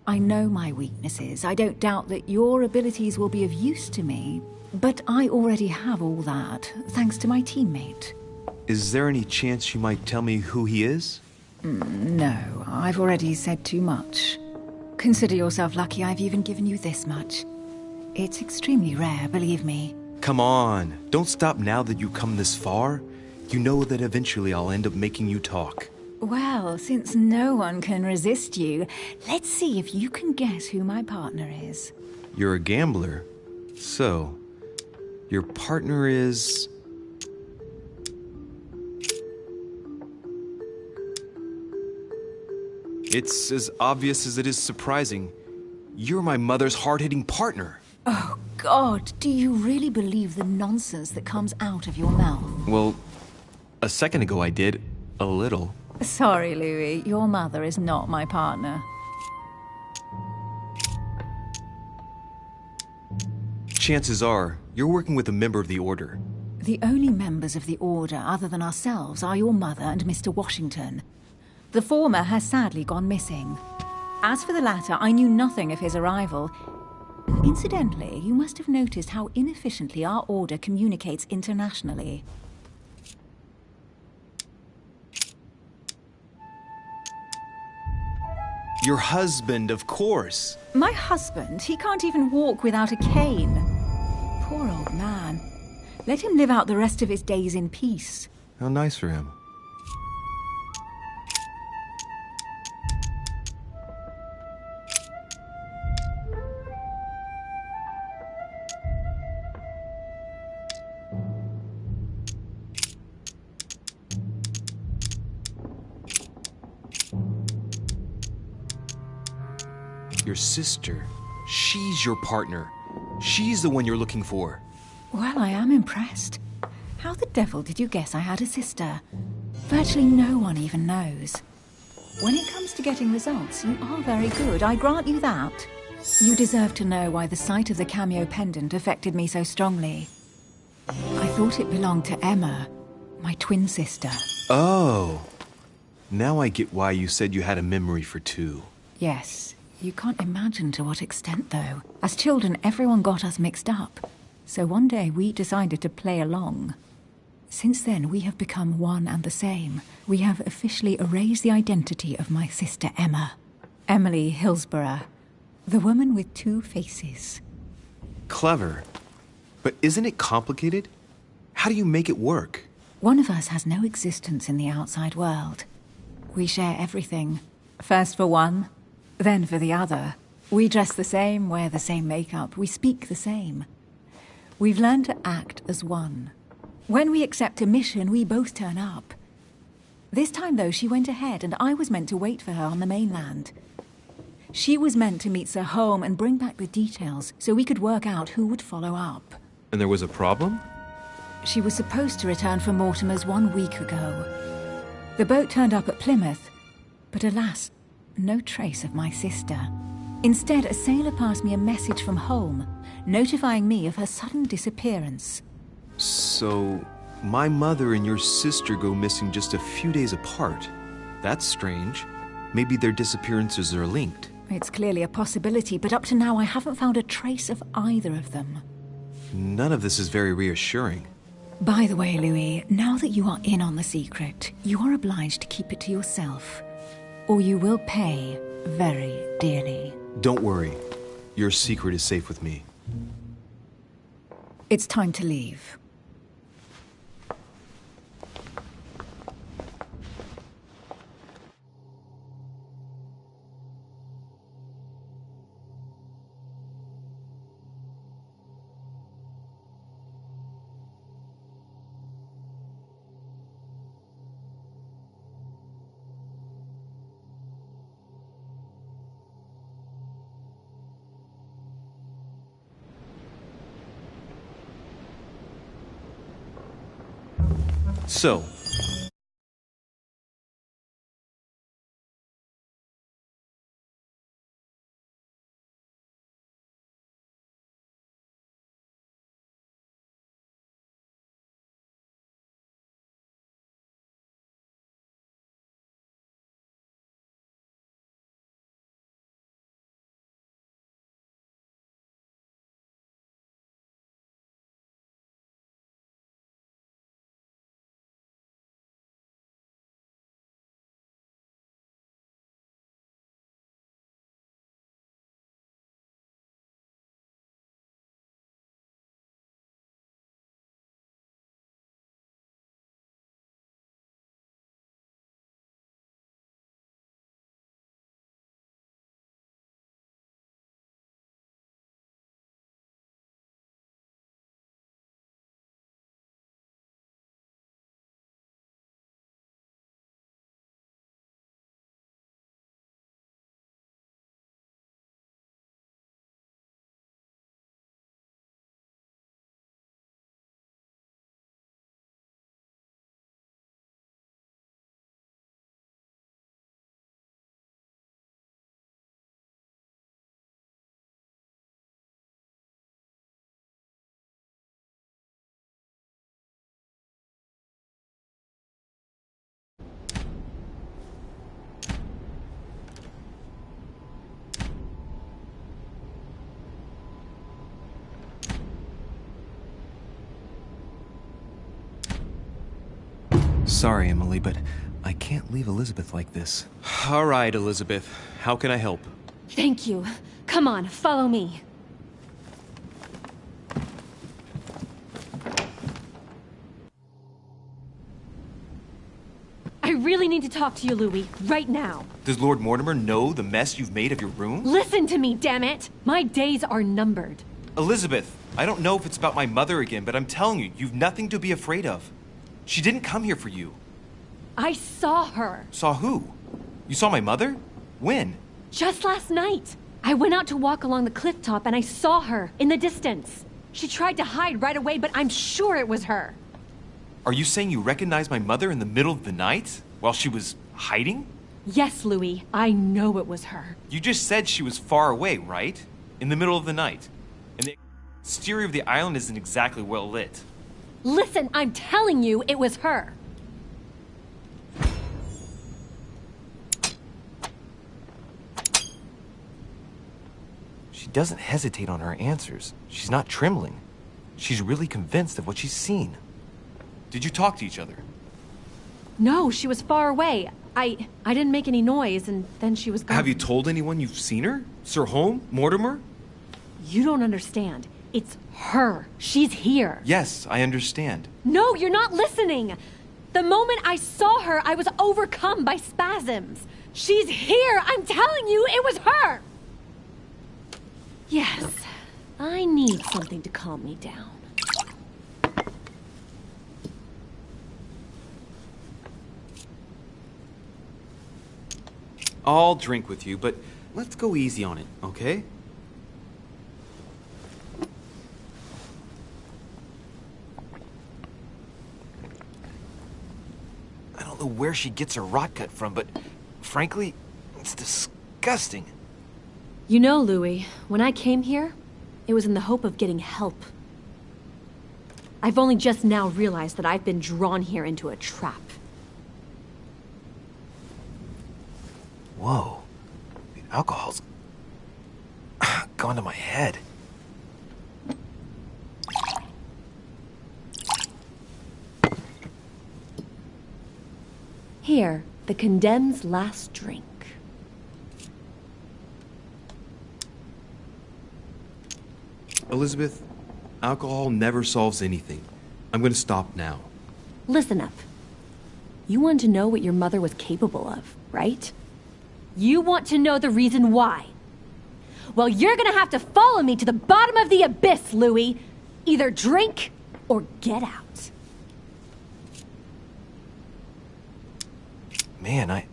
I know my weaknesses. I don't doubt that your abilities will be of use to me, but I already have all that, thanks to my teammate. Is there any chance you might tell me who he is? No, I've already said too much. Consider yourself lucky I've even given you this much. It's extremely rare, believe me. Come on, don't stop now that you've come this far. You know that eventually I'll end up making you talk. Well, since no one can resist you, let's see if you can guess who my partner is. You're a gambler. So, your partner is... It's as obvious as it is surprising. You're my mother's hard-hitting partner. Oh, God, do you really believe the nonsense that comes out of your mouth? Well, a second ago I did. A little. Sorry, Louis, your mother is not my partner. Chances are, you're working with a member of the Order. The only members of the Order other than ourselves are your mother and Mr. Washington. The former has sadly gone missing. As for the latter, I knew nothing of his arrival. Incidentally, you must have noticed how inefficiently our Order communicates internationally. Your husband, of course. My husband? He can't even walk without a cane. Poor old man. Let him live out the rest of his days in peace. How nice for him. Your sister. She's your partner. She's the one you're looking for. Well, I am impressed. How the devil did you guess I had a sister? Virtually no one even knows. When it comes to getting results, you are very good, I grant you that. You deserve to know why the sight of the cameo pendant affected me so strongly. I thought it belonged to Emma, my twin sister. Oh. Now I get why you said you had a memory for two. Yes. You can't imagine to what extent, though. As children, everyone got us mixed up. So one day we decided to play along. Since then, we have become one and the same. We have officially erased the identity of my sister Emma. Emily Hillsborough. The woman with two faces. Clever. But isn't it complicated? How do you make it work? One of us has no existence in the outside world. We share everything. First for one, then for the other. We dress the same, wear the same makeup, we speak the same. We've learned to act as one. When we accept a mission, we both turn up. This time, though, she went ahead, and I was meant to wait for her on the mainland. She was meant to meet Sir Home and bring back the details, so we could work out who would follow up. And there was a problem? She was supposed to return from Mortimer's 1 week ago. The boat turned up at Plymouth, but alas, no trace of my sister. Instead, a sailor passed me a message from home, notifying me of her sudden disappearance. So, my mother and your sister go missing just a few days apart. That's strange. Maybe their disappearances are linked. It's clearly a possibility, but up to now I haven't found a trace of either of them. None of this is very reassuring. By the way, Louis, now that you are in on the secret, you are obliged to keep it to yourself. Or you will pay very dearly. Don't worry. Your secret is safe with me. It's time to leave. So, sorry, Emily, but I can't leave Elizabeth like this. All right, Elizabeth. How can I help? Thank you. Come on, follow me. I really need to talk to you, Louis, right now. Does Lord Mortimer know the mess you've made of your room? Listen to me, damn it! My days are numbered. Elizabeth, I don't know if it's about my mother again, but I'm telling you, you've nothing to be afraid of. She didn't come here for you. I saw her. Saw who? You saw my mother? When? Just last night. I went out to walk along the cliff top and I saw her in the distance. She tried to hide right away, but I'm sure it was her. Are you saying you recognized my mother in the middle of the night while she was hiding? Yes, Louis. I know it was her. You just said she was far away, right? In the middle of the night. And the exterior of the island isn't exactly well lit. Listen, I'm telling you it was her. She doesn't hesitate on her answers. She's not trembling. She's really convinced of what she's seen. Did you talk to each other? No, she was far away. I didn't make any noise, and then she was gone. Have you told anyone you've seen her? Sir Holm? Mortimer? You don't understand. It's her. She's here. Yes, I understand. No, you're not listening. The moment I saw her, I was overcome by spasms. She's here. I'm telling you, it was her. Yes, I need something to calm me down. I'll drink with you, but let's go easy on it, okay? I don't know where she gets her rot gut from, but frankly, it's disgusting. You know, Louis, when I came here, it was in the hope of getting help. I've only just now realized that I've been drawn here into a trap. Whoa. The alcohol's gone to my head. Here, the condemned's last drink. Elizabeth, alcohol never solves anything. I'm gonna stop now. Listen up. You want to know what your mother was capable of, right? You want to know the reason why. Well, you're gonna have to follow me to the bottom of the abyss, Louis. Either drink or get out. Man, I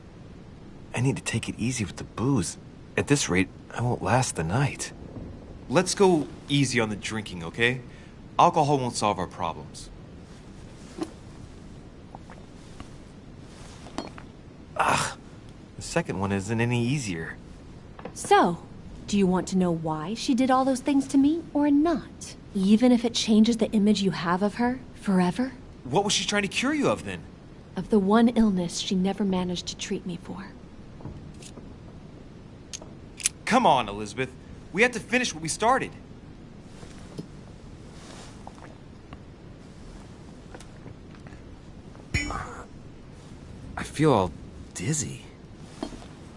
need to take it easy with the booze. At this rate, I won't last the night. Let's go easy on the drinking, okay? Alcohol won't solve our problems. Ugh, the second one isn't any easier. So, do you want to know why she did all those things to me or not? Even if it changes the image you have of her forever? What was she trying to cure you of then? Of the one illness she never managed to treat me for. Come on, Elizabeth. We have to finish what we started. I feel all dizzy.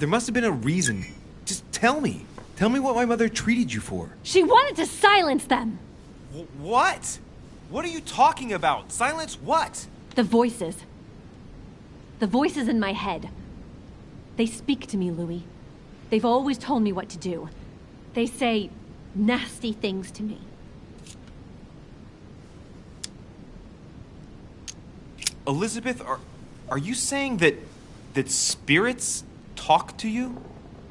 There must have been a reason. Just tell me. Tell me what my mother treated you for. She wanted to silence them! What? What are you talking about? Silence what? The voices. The voices in my head. They speak to me, Louis. They've always told me what to do. They say nasty things to me. Elizabeth, are you saying that spirits talk to you?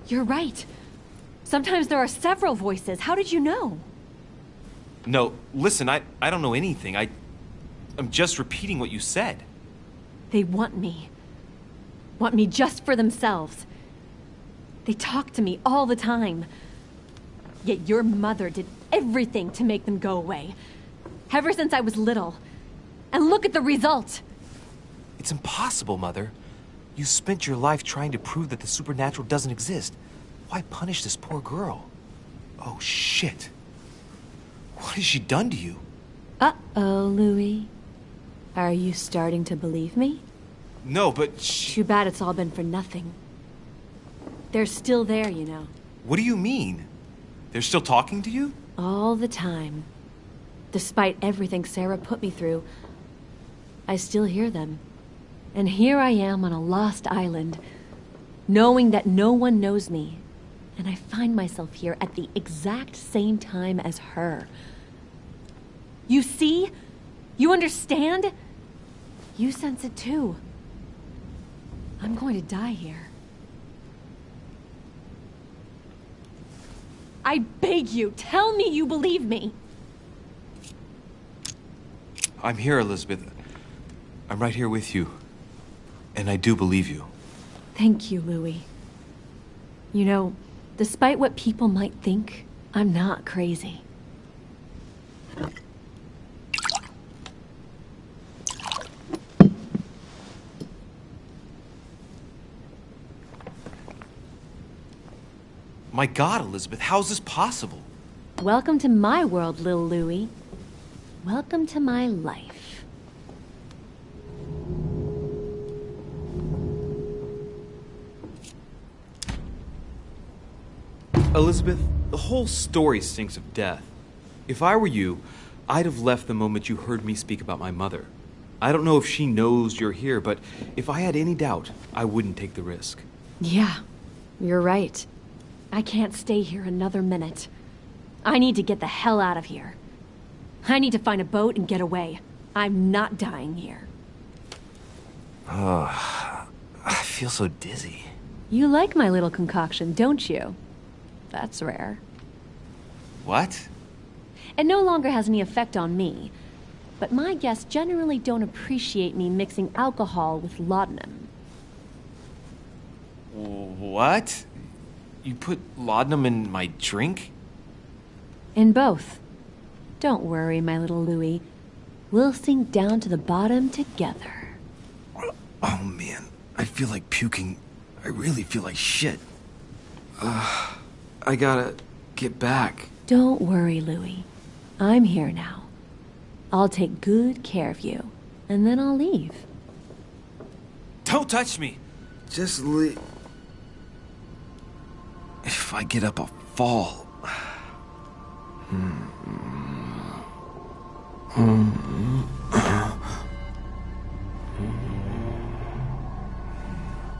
You're right. Sometimes there are several voices. How did you know? No, listen, I don't know anything. I'm just repeating what you said. They want me. Want me just for themselves. They talk to me all the time. Yet your mother did everything to make them go away. Ever since I was little. And look at the result. It's impossible, Mother. You spent your life trying to prove that the supernatural doesn't exist. Why punish this poor girl? Oh, shit. What has she done to you? Uh-oh, Louis. Are you starting to believe me? No, but Too bad it's all been for nothing. They're still there, you know. What do you mean? They're still talking to you? All the time. Despite everything Sarah put me through, I still hear them. And here I am on a lost island, knowing that no one knows me. And I find myself here at the exact same time as her. You see? You understand? You sense it too. I'm going to die here. I beg you, tell me you believe me. I'm here, Elizabeth. I'm right here with you. And I do believe you. Thank you, Louis. You know, despite what people might think, I'm not crazy. My God, Elizabeth, how is this possible? Welcome to my world, Lil Louis. Welcome to my life. Elizabeth, the whole story stinks of death. If I were you, I'd have left the moment you heard me speak about my mother. I don't know if she knows you're here, but if I had any doubt, I wouldn't take the risk. Yeah, you're right. I can't stay here another minute. I need to get the hell out of here. I need to find a boat and get away. I'm not dying here. I feel so dizzy. You like my little concoction, don't you? That's rare. What? It no longer has any effect on me, but my guests generally don't appreciate me mixing alcohol with laudanum. What? You put laudanum in my drink? In both. Don't worry, my little Louis. We'll sink down to the bottom together. Oh man, I feel like puking. I really feel like shit. I gotta get back. Don't worry, Louis. I'm here now. I'll take good care of you, and then I'll leave. Don't touch me! Just leave. If I get up, I'll fall.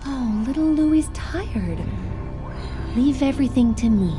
Oh, little Louie's tired. Leave everything to me.